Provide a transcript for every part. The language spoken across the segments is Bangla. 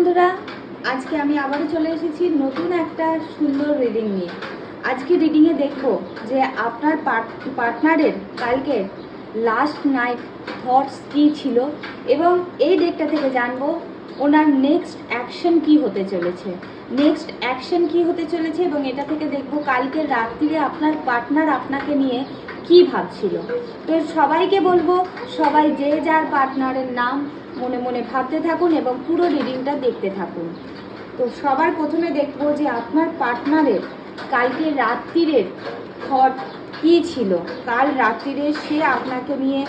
বন্ধুরা, আজকে আমি আবারও চলে এসেছি নতুন একটা সুন্দর রিডিং নিয়ে। আজকে রিডিংয়ে দেখো যে আপনার পার্টনারের কালকে লাস্ট নাইট থটস কী ছিল এবং এই ডেকটা থেকে জানবো ওনার নেক্সট অ্যাকশন কী হতে চলেছে এবং এটা থেকে দেখবো কালকে রাত্রিরে আপনার পার্টনার আপনাকে নিয়ে কি ভাবছিল। তো সবাইকে বলবো, সবাই যে যার পার্টনারের নাম মনে মনে ভাবতে থাকুন এবং পুরো রিডিংটা দেখতে থাকুন। তো সবার প্রথমে দেখবো যে আপনার পার্টনারের কালকে রাত্রিরের থট কী ছিল, কাল রাত্রিরে সে আপনাকে নিয়ে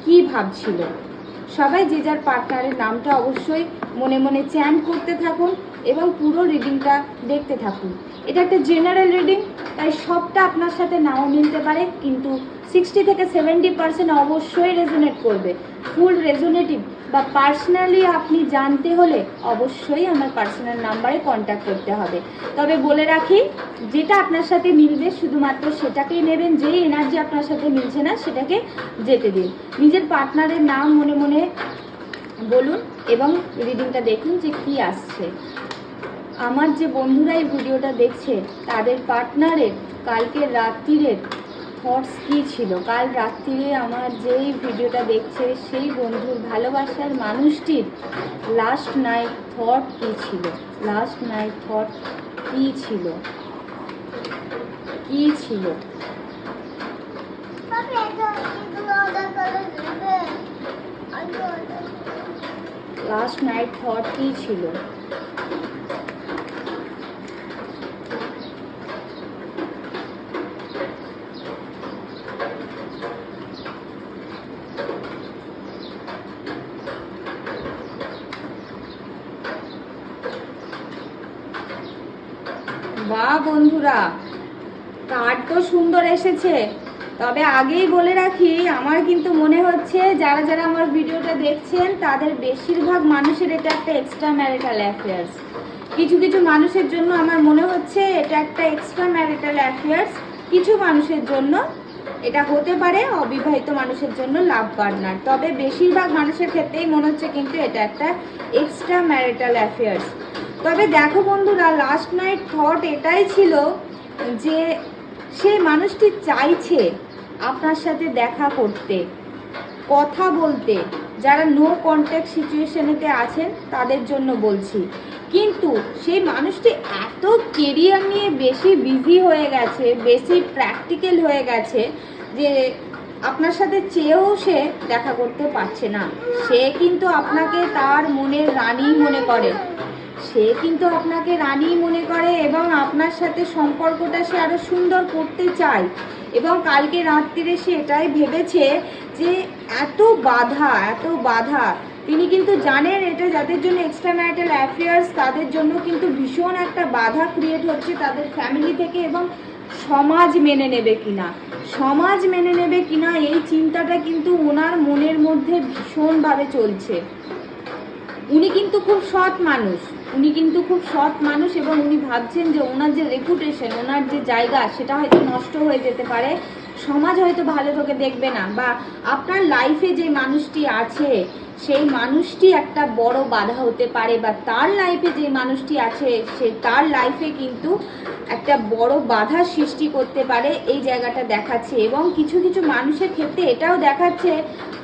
কি ভাবছিল। সবাই যে যার পার্টনারের নামটা অবশ্যই মনে মনে চ্যান্ট করতে থাকুন এবং পুরো রিডিংটা দেখতে থাকুন। এটা একটা জেনারেল রিডিং, তাই সবটা আপনার সাথে নাও মিলতে পারে, কিন্তু 60 থেকে 70% অবশ্যই রেজোনেট করবে। ফুল রেজোনেটিভ বা পার্সোনালি আপনি জানতে হলে অবশ্যই আমার পার্সোনাল নাম্বারে কন্ট্যাক্ট করতে হবে। তবে বলে রাখি, যেটা আপনার সাথে মিলবে শুধুমাত্র সেটাকেই নেবেন, যেই এনার্জি আপনার সাথে মিলছে না সেটাকে যেতে দিন। নিজের পার্টনারের নাম মনে মনে বলুন এবং রিডিংটা দেখুন যে কি আসছে। আমার যে বন্ধুরা এই ভিডিওটা দেখছে তাদের পার্টনারের কালকে রাত্রিরের থটস কী ছিল, কাল রাত্রিরে আমার যেই ভিডিওটা দেখছে সেই বন্ধুর ভালোবাসার মানুষটির লাস্ট নাইট থট কী ছিল, লাস্ট নাইট থট কী ছিল, কী ছিল। লাস্ট নাইট থট কী ছিল। বাহ বন্ধুরা, কার্ড তো সুন্দর এসেছে। তবে আগেই বলে রাখি, আমার কিন্তু মনে হচ্ছে যারা যারা আমার ভিডিওটা দেখছেন তাদের বেশিরভাগ মানুষের এটা একটা এক্সট্রা ম্যারিটাল অ্যাফেয়ার্স। কিছু কিছু মানুষের জন্য আমার মনে হচ্ছে এটা একটা এক্সট্রা ম্যারিটাল অ্যাফেয়ার্স, কিছু মানুষের জন্য এটা হতে পারে অবিবাহিত মানুষের জন্য লাভ পার্টনার। তবে বেশিরভাগ মানুষের ক্ষেত্রেই মনে হচ্ছে কিন্তু এটা একটা এক্সট্রা ম্যারিটাল অ্যাফেয়ার্স। তবে দেখো বন্ধুরা, লাস্ট নাইট থট এটাই ছিল যে সেই মানুষটি চাইছে আপনার সাথে দেখা করতে, কথা বলতে। যারা নো কন্ট্যাক্ট সিচুয়েশনেতে আছেন তাদের জন্য বলছি, কিন্তু সেই মানুষটি এত কেরিয়ার নিয়ে বেশি বিজি হয়ে গেছে, বেশি প্র্যাকটিক্যাল হয়ে গেছে যে আপনার সাথে চেয়েও সে দেখা করতে পারছে না। সে কিন্তু আপনাকে তার মনের রানী মনে করে, এবং আপনার সাথে সম্পর্কটা সে আরও সুন্দর করতে চায়। এবং কালকে রাত্রিরে সে এটাই ভেবেছে যে এত বাধা তিনি কিন্তু জানেন এটা যাদের জন্য এক্সট্রা ম্যারিটাল অ্যাফেয়ার্স তাদের জন্য কিন্তু ভীষণ একটা বাধা ক্রিয়েট হচ্ছে তাদের ফ্যামিলি থেকে, এবং সমাজ মেনে নেবে কিনা এই চিন্তাটা কিন্তু ওনার মনের মধ্যে ভীষণভাবে চলছে। উনি কিন্তু খুব সৎ মানুষ এবং উনি ভাবছেন যে ওনার যে রেপুটেশন, ওনার যে জায়গা সেটা হয়তো নষ্ট হয়ে যেতে পারে, সমাজ হয়তো ভালো চোখে দেখবে না, বা আপনার লাইফে যে মানুষটি আছে সেই মানুষটি একটা বড় বাধা হতে পারে, বা তার লাইফে যে মানুষটি আছে সে তার লাইফে কিন্তু একটা বড় বাধা সৃষ্টি করতে পারে, এই জায়গাটা দেখাচ্ছে। এবং কিছু কিছু মানুষের ক্ষেত্রে এটাও দেখাচ্ছে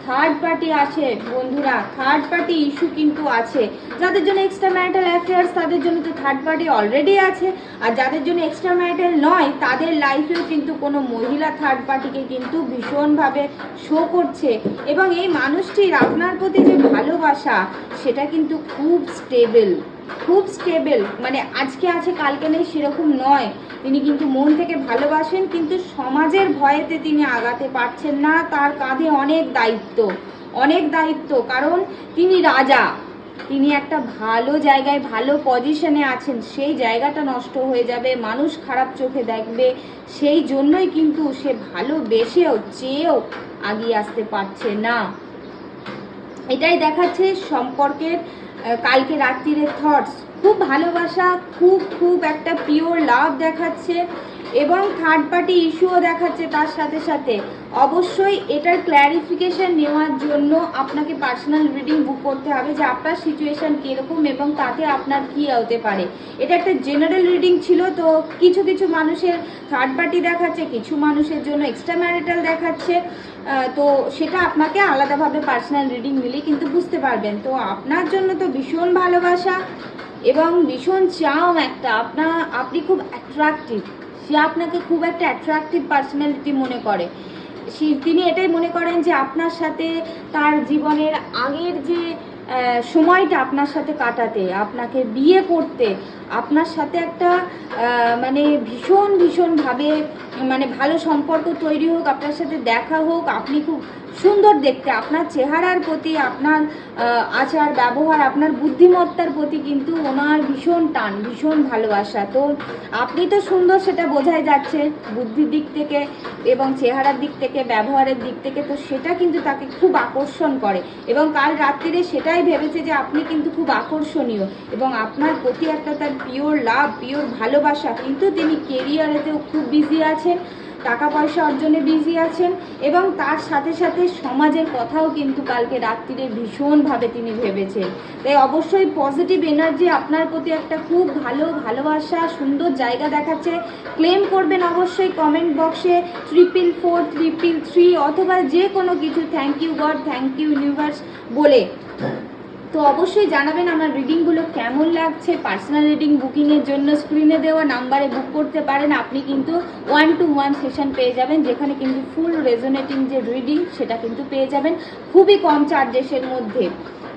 থার্ড পার্টি আছে বন্ধুরা, থার্ড পার্টি ইস্যু কিন্তু আছে। যাদের জন্য এক্সট্রা ম্যারিটাল অ্যাফেয়ার্স তাদের জন্য তো থার্ড পার্টি অলরেডি আছে, আর যাদের জন্য এক্সট্রা ম্যারিটাল নয় তাদের লাইফেও কিন্তু কোনো মহিলা থার্ড পার্টিকে কিন্তু ভীষণভাবে শো করছে। এবং এই মানুষটির আপনার প্রতি যে ভালোবাসা সেটা কিন্তু খুব স্টেবল, মানে আজকে আছে কালকে নেই সেরকম নয়। তিনি কিন্তু মন থেকে ভালোবাসেন, কিন্তু সমাজের ভয়েতে তিনি আগাতে পারছেন না। তার কাঁধে অনেক দায়িত্ব, কারণ তিনি রাজা, তিনি একটা ভালো জায়গায় ভালো পজিশনে আছেন, সেই জায়গাটা নষ্ট হয়ে যাবে, মানুষ খারাপ চোখে দেখবে, সেই জন্যই কিন্তু সে ভালোবেসেও চেয়েও এগিয়ে আসতে পারছে না। এটাই দেখাচ্ছে সম্পর্কের কালকে রাত্রিরের থটস। খুব ভালোবাসা, খুব একটা পিওর লাভ দেখাচ্ছে, এবং থার্ড পার্টি ইস্যুও দেখাচ্ছে তার সাথে সাথে। অবশ্যই এটার ক্ল্যারিফিকেশন নেওয়ার জন্য আপনাকে পার্সোনাল রিডিং বুক করতে হবে যে আপনার সিচুয়েশান কীরকম এবং তাতে আপনার কী হতে পারে। এটা একটা জেনারেল রিডিং ছিল, তো কিছু কিছু মানুষের থার্ড পার্টি দেখাচ্ছে, কিছু মানুষের জন্য এক্সট্রা ম্যারিটাল দেখাচ্ছে, তো সেটা আপনাকে আলাদাভাবে পার্সোনাল রিডিং নিলে কিন্তু বুঝতে পারবেন। তো আপনার জন্য তো ভীষণ ভালোবাসা এবং ভীষণ চাও একটা, আপনি খুব অ্যাট্রাকটিভ, সে আপনাকে খুব একটা অ্যাট্রাকটিভ পার্সোনালিটি মনে করে। তিনি এটাই মনে করেন যে আপনার সাথে তার জীবনের আগের যে সময়টা আপনার সাথে কাটাতে, আপনাকে বিয়ে করতে, আপনার সাথে একটা মানে ভীষণভাবে মানে ভালো সম্পর্ক তৈরি হোক, আপনার সাথে দেখা হোক, আপনি খুব সুন্দর দেখতে, আপনার চেহারার প্রতি, আপনার আচার ব্যবহার, আপনার বুদ্ধিমত্তার প্রতি কিন্তু ওনার ভীষণ টান, ভীষণ ভালোবাসা। তো আপনি তো সুন্দর সেটা বোঝাই যাচ্ছে বুদ্ধির দিক থেকে এবং চেহারার দিক থেকে, ব্যবহারের দিক থেকে, তো সেটা কিন্তু তাকে খুব আকর্ষণ করে এবং কাল রাত্রিরে সেটাই ভেবেছে যে আপনি কিন্তু খুব আকর্ষণীয় এবং আপনার প্রতি একটা তার পিওর লাভ, পিওর ভালোবাসা। কিন্তু তিনি কেরিয়ারেতেও খুব বিজি আছেন, টাকা পয়সা অর্জনে বিজি আছেন এবং তার সাথে সাথে সমাজের কথাও কিন্তু কালকে রাত্রিরে ভীষণভাবে তিনি ভেবেছেন। তাই অবশ্যই পজিটিভ এনার্জি আপনার প্রতি একটা খুব ভালোবাসা, সুন্দর জায়গা দেখাচ্ছে। ক্লেম করবেন অবশ্যই কমেন্ট বক্সে 44433 অথবা যে কোনো কিছু thank you God, thank you universe বলে। তো অবশ্যই জানাবেন আমার রিডিংগুলো কেমন লাগছে। পার্সোনাল রিডিং বুকিংয়ের জন্য স্ক্রিনে দেওয়া নাম্বারে বুক করতে পারেন। আপনি কিন্তু 1-to-1 সেশন পেয়ে যাবেন, যেখানে কিন্তু ফুল রেজোনেটিং যে রিডিং সেটা কিন্তু পেয়ে যাবেন খুবই কম চার্জেসের মধ্যে।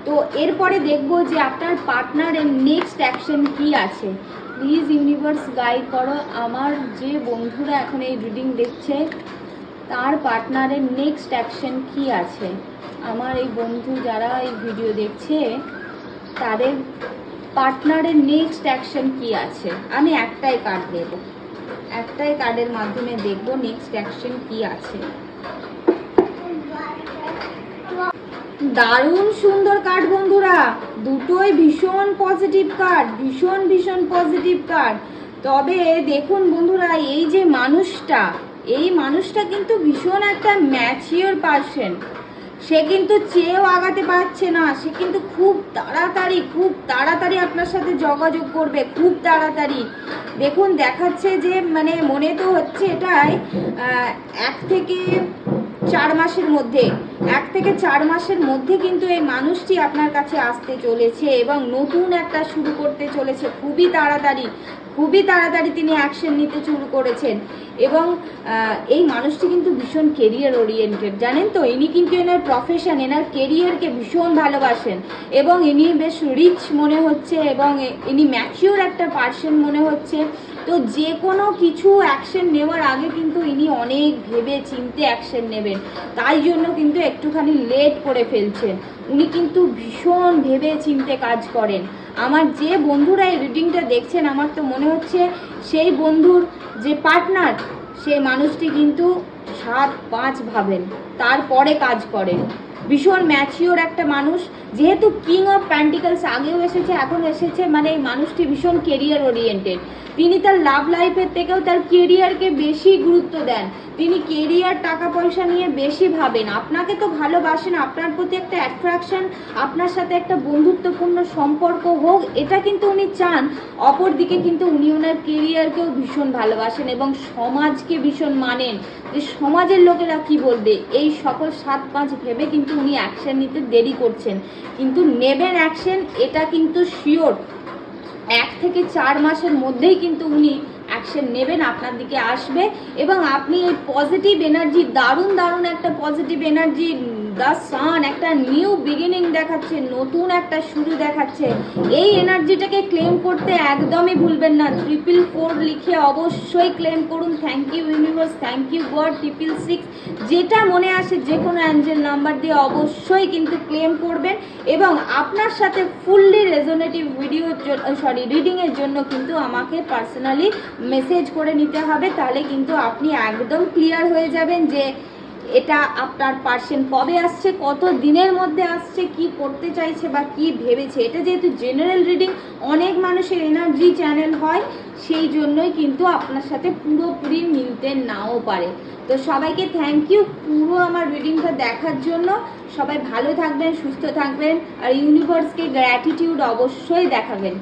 তো এরপরে দেখব যে আপনার পার্টনারের নেক্সট অ্যাকশন কি আছে। প্লিজ ইউনিভার্স গাইড করো আমার যে বন্ধুরা এখন এই রিডিং দেখছে, তার পার্টনারের নেক্সট অ্যাকশন কি আছে। আমার এই বন্ধু যারা এই ভিডিও দেখছে তাদের পার্টনারের নেক্সট অ্যাকশন কি আছে। আমি একটাই কার্ড দেব, একটাই কার্ডের মাধ্যমে দেখব নেক্সট অ্যাকশন কি আছে। দারুণ সুন্দর কার্ড বন্ধুরা, দুটোই ভীষণ পজিটিভ কার্ড, ভীষণ পজিটিভ কার্ড। তবে দেখুন বন্ধুরা, এই যে মানুষটা, এই মানুষটা কিন্তু ভীষণ একটা ম্যাচিওর পার্সন। সে কিন্তু চেয়েও আগাতে পারছে না, সে কিন্তু খুব তাড়াতাড়ি আপনার সাথে যোগাযোগ করবে, খুব তাড়াতাড়ি। দেখুন দেখাচ্ছে যে মানে মনে তো হচ্ছে এটাই 1 থেকে 4 মাসের মধ্যে, 1 থেকে 4 মাসের মধ্যে কিন্তু এই মানুষটি আপনার কাছে আসতে চলেছে এবং নতুন একটা শুরু করতে চলেছে। খুবই তাড়াতাড়ি তিনি অ্যাকশন নিতে শুরু করেছেন এবং এই মানুষটি কিন্তু ভীষণ কেরিয়ার ওরিয়েন্টেড, জানেন তো। ইনি কিন্তু এনার প্রফেশন, এনার কেরিয়ারকে ভীষণ ভালোবাসেন এবং ইনি বেশ রিচ মনে হচ্ছে এবং ইনি ম্যাচিওর একটা পার্সন মনে হচ্ছে। তো যে কোনো কিছু অ্যাকশন নেওয়ার আগে কিন্তু ইনি অনেক ভেবে চিন্তে অ্যাকশন নেবেন, তাই জন্য কিন্তু একটুখানি লেট করে ফেলছেন। উনি কিন্তু ভীষণ ভেবে চিন্তে কাজ করেন। আমার যে বন্ধুরা এই রিডিংটা দেখছেন, আমার তো মনে হচ্ছে সেই বন্ধুর যে পার্টনার, সেই মানুষটি কিন্তু 7-5 ভাবেন, তারপরে কাজ করেন। ভীষণ ম্যাচিওর একটা মানুষ, যেহেতু কিং অফ প্যান্টিকলস আগেও এসেছে এখন এসেছে, মানে এই মানুষটি ভীষণ কেরিয়ার ওরিয়েন্টেড। তিনি তার লাভ লাইফের থেকেও তার কেরিয়ারকে বেশি গুরুত্ব দেন। তিনি কেরিয়ার, টাকা পয়সা নিয়ে বেশি ভাবেন। আপনাকে তো ভালোবাসেন, আপনার প্রতি একটা অ্যাট্রাকশন, আপনার সাথে একটা বন্ধুত্বপূর্ণ সম্পর্ক হোক, এটা কিন্তু উনি চান। অপরদিকে কিন্তু উনি ওনার কেরিয়ারকেও ভীষণ ভালোবাসেন এবং সমাজকে ভীষণ মানেন যে সমাজের লোকেরা কি বলবে, এই সকল 7-5 ভেবে কিন্তু উনি অ্যাকশন নিতে দেরি করছেন। কিন্তু নেবেন অ্যাকশন, এটা কিন্তু শিওর। 1 থেকে 4 মাসের মধ্যেই কিন্তু উনি অ্যাকশন নেবেন, আপনার দিকে আসবে এবং আপনি এই পজিটিভ এনার্জি, দারুণ একটা পজিটিভ এনার্জি, দ্য সান, একটা নিউ বিগিনিং দেখাচ্ছে, নতুন একটা শুরু দেখাচ্ছে। এই এনার্জিটাকে ক্লেম করতে একদমই ভুলবেন না। 444 লিখে অবশ্যই ক্লেম করুন। Thank you universe, thank you God, 666 যেটা মনে আসে যে কোনো অ্যাঞ্জেল নাম্বার দিয়ে অবশ্যই কিন্তু ক্লেম করবেন এবং আপনার সাথে ফুললি রেজোনেটিভ রিডিংয়ের জন্য কিন্তু আমাকে পার্সোনালি মেসেজ করে নিতে হবে। তাহলে কিন্তু আপনি একদম ক্লিয়ার হয়ে যাবেন যে এটা আপনার পার্সন কবে আসছে, কত দিনের মধ্যে আসছে, কি করতে চাইছে বা কি ভেবেছে। এটা যেহেতু জেনারেল রিডিং, অনেক মানুষের এনার্জি চ্যানেল হয়, সেই জন্যই কিন্তু আপনার সাথে পুরোপুরি মিলতে নাও পারে। তো সবাইকে থ্যাংক ইউ পুরো আমার রিডিংটা দেখার জন্য। সবাই ভালো থাকবেন, সুস্থ থাকবেন, আর ইউনিভার্সকে গ্র্যাটিটিউড অবশ্যই দেখাবেন।